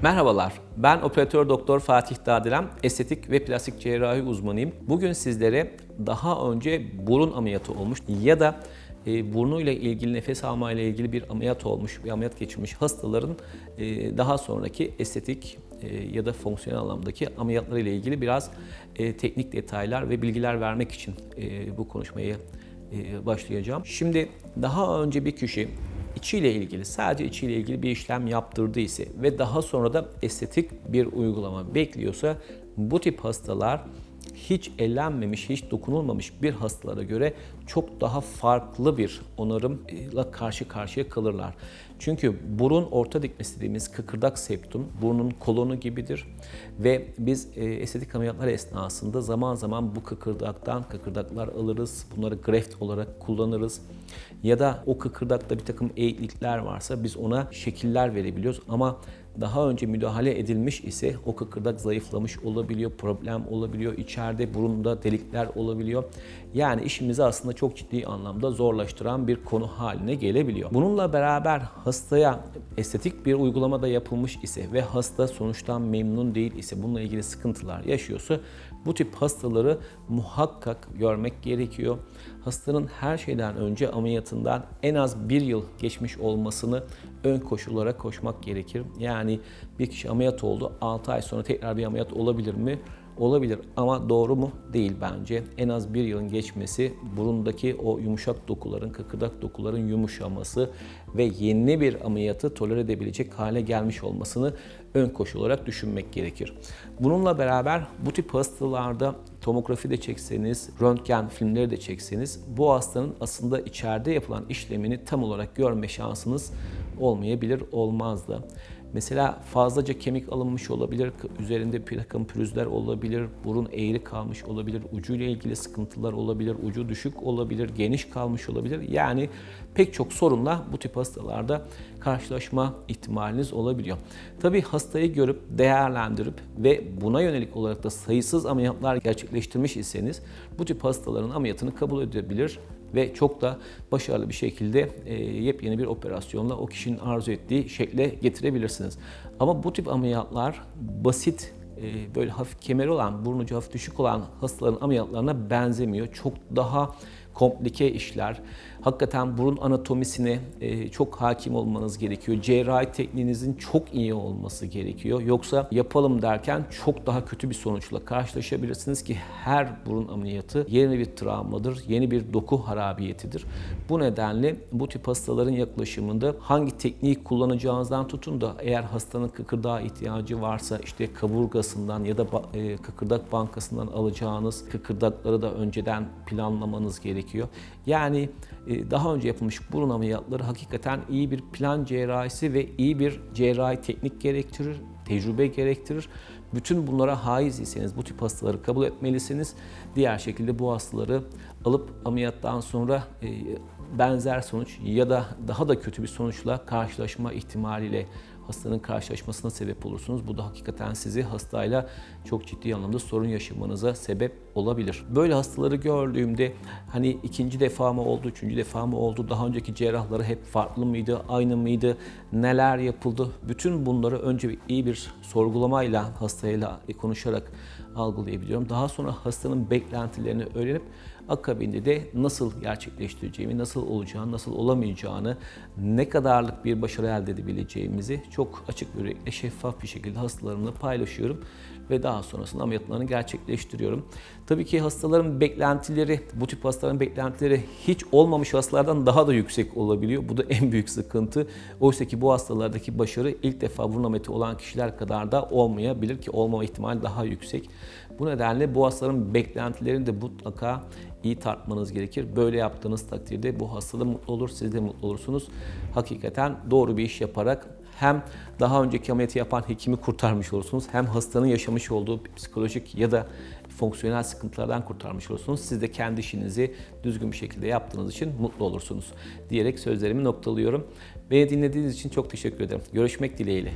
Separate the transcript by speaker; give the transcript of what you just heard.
Speaker 1: Merhabalar, ben operatör doktor Fatih Dağdıran, estetik ve plastik cerrahi uzmanıyım. Bugün sizlere daha önce burun ameliyatı olmuş ya da burnuyla ilgili, nefes almayla ilgili bir ameliyat olmuş, bir ameliyat geçirmiş hastaların daha sonraki estetik ya da fonksiyonel anlamdaki ameliyatları ile ilgili biraz teknik detaylar ve bilgiler vermek için bu konuşmayı başlayacağım. Şimdi daha önce bir kişi İçiyle ilgili, sadece içiyle ilgili bir işlem yaptırdıysa ve daha sonra da estetik bir uygulama bekliyorsa bu tip hastalar hiç ellenmemiş, hiç dokunulmamış bir hastalara göre çok daha farklı bir onarımla karşı karşıya kalırlar. Çünkü burun orta dikmesi dediğimiz kıkırdak septum, burnun kolonu gibidir ve biz estetik ameliyatlar esnasında zaman zaman bu kıkırdaklar alırız, bunları graft olarak kullanırız. Ya da o kıkırdakta bir takım eğiklikler varsa biz ona şekiller verebiliyoruz ama daha önce müdahale edilmiş ise o kıkırdak zayıflamış olabiliyor, problem olabiliyor, içeride burunda delikler olabiliyor. Yani işimizi aslında çok ciddi anlamda zorlaştıran bir konu haline gelebiliyor. Bununla beraber hastaya estetik bir uygulama da yapılmış ise ve hasta sonuçtan memnun değil ise, bununla ilgili sıkıntılar yaşıyorsa bu tip hastaları muhakkak görmek gerekiyor. Hastanın her şeyden önce ameliyatından en az bir yıl geçmiş olmasını ön koşul olarak koşmak gerekir. Yani bir kişi ameliyat oldu, 6 ay sonra tekrar bir ameliyat olabilir mi? Olabilir ama doğru mu? Değil bence. En az bir yılın geçmesi, burundaki o yumuşak dokuların, kıkırdak dokuların yumuşaması ve yeni bir ameliyatı tolere edebilecek hale gelmiş olmasını ön koşul olarak düşünmek gerekir. Bununla beraber bu tip hastalarda tomografi de çekseniz, röntgen filmleri de çekseniz bu hastanın aslında içeride yapılan işlemini tam olarak görme şansınız olmayabilir, olmaz da. Mesela fazlaca kemik alınmış olabilir, üzerinde bir takım pürüzler olabilir, burun eğri kalmış olabilir, ucuyla ilgili sıkıntılar olabilir, ucu düşük olabilir, geniş kalmış olabilir. Yani pek çok sorunla bu tip hastalarda karşılaşma ihtimaliniz olabiliyor. Tabii hastayı görüp, değerlendirip ve buna yönelik olarak da sayısız ameliyatlar gerçekleştirmiş iseniz bu tip hastaların ameliyatını kabul edebilir ve çok da başarılı bir şekilde yepyeni bir operasyonla o kişinin arzu ettiği şekle getirebilirsiniz. Ama bu tip ameliyatlar basit, böyle hafif kemeri olan, burnu ucu hafif düşük olan hastaların ameliyatlarına benzemiyor. Çok daha komplike işler. Hakikaten burun anatomisine çok hakim olmanız gerekiyor. Cerrahi tekniğinizin çok iyi olması gerekiyor. Yoksa yapalım derken çok daha kötü bir sonuçla karşılaşabilirsiniz ki her burun ameliyatı yeni bir travmadır, yeni bir doku harabiyetidir. Bu nedenle bu tip hastaların yaklaşımında hangi tekniği kullanacağınızdan tutun da eğer hastanın kıkırdağa ihtiyacı varsa işte kaburgasından ya da kıkırdak bankasından alacağınız kıkırdakları da önceden planlamanız gerekiyor. Yani daha önce yapılmış burun ameliyatları hakikaten iyi bir plan cerrahisi ve iyi bir cerrahi teknik gerektirir, tecrübe gerektirir. Bütün bunlara haiz iseniz bu tip hastaları kabul etmelisiniz. Diğer şekilde bu hastaları alıp ameliyattan sonra benzer sonuç ya da daha da kötü bir sonuçla karşılaşma ihtimaliyle hastanın karşılaşmasına sebep olursunuz. Bu da hakikaten sizi hastayla çok ciddi anlamda sorun yaşamanıza sebep olabilir. Böyle hastaları gördüğümde hani ikinci defa mı oldu, üçüncü defa mı oldu, daha önceki cerrahları hep farklı mıydı, aynı mıydı, neler yapıldı? Bütün bunları önce iyi bir sorgulamayla, hastayla konuşarak algılayabiliyorum. Daha sonra hastanın beklentilerini öğrenip akabinde de nasıl gerçekleştireceğimi, nasıl olacağını, nasıl olamayacağını, ne kadarlık bir başarı elde edebileceğimizi çok açık yürekli, şeffaf bir şekilde hastalarımla paylaşıyorum ve daha sonrasında ameliyatlarını gerçekleştiriyorum. Tabii ki hastaların beklentileri, bu tip hastaların beklentileri hiç olmamış hastalardan daha da yüksek olabiliyor. Bu da en büyük sıkıntı. Oysa ki bu hastalardaki başarı ilk defa burun ameliyatı olan kişiler kadar da olmayabilir ki olmama ihtimali daha yüksek. Bu nedenle bu hastaların beklentilerini de mutlaka iyi tartmanız gerekir. Böyle yaptığınız takdirde bu hasta da mutlu olur, siz de mutlu olursunuz. Hakikaten doğru bir iş yaparak hem daha önceki ameliyatı yapan hekimi kurtarmış olursunuz, hem hastanın yaşamış olduğu psikolojik ya da fonksiyonel sıkıntılardan kurtarmış olursunuz. Siz de kendi işinizi düzgün bir şekilde yaptığınız için mutlu olursunuz diyerek sözlerimi noktalıyorum. Beni dinlediğiniz için çok teşekkür ederim. Görüşmek dileğiyle.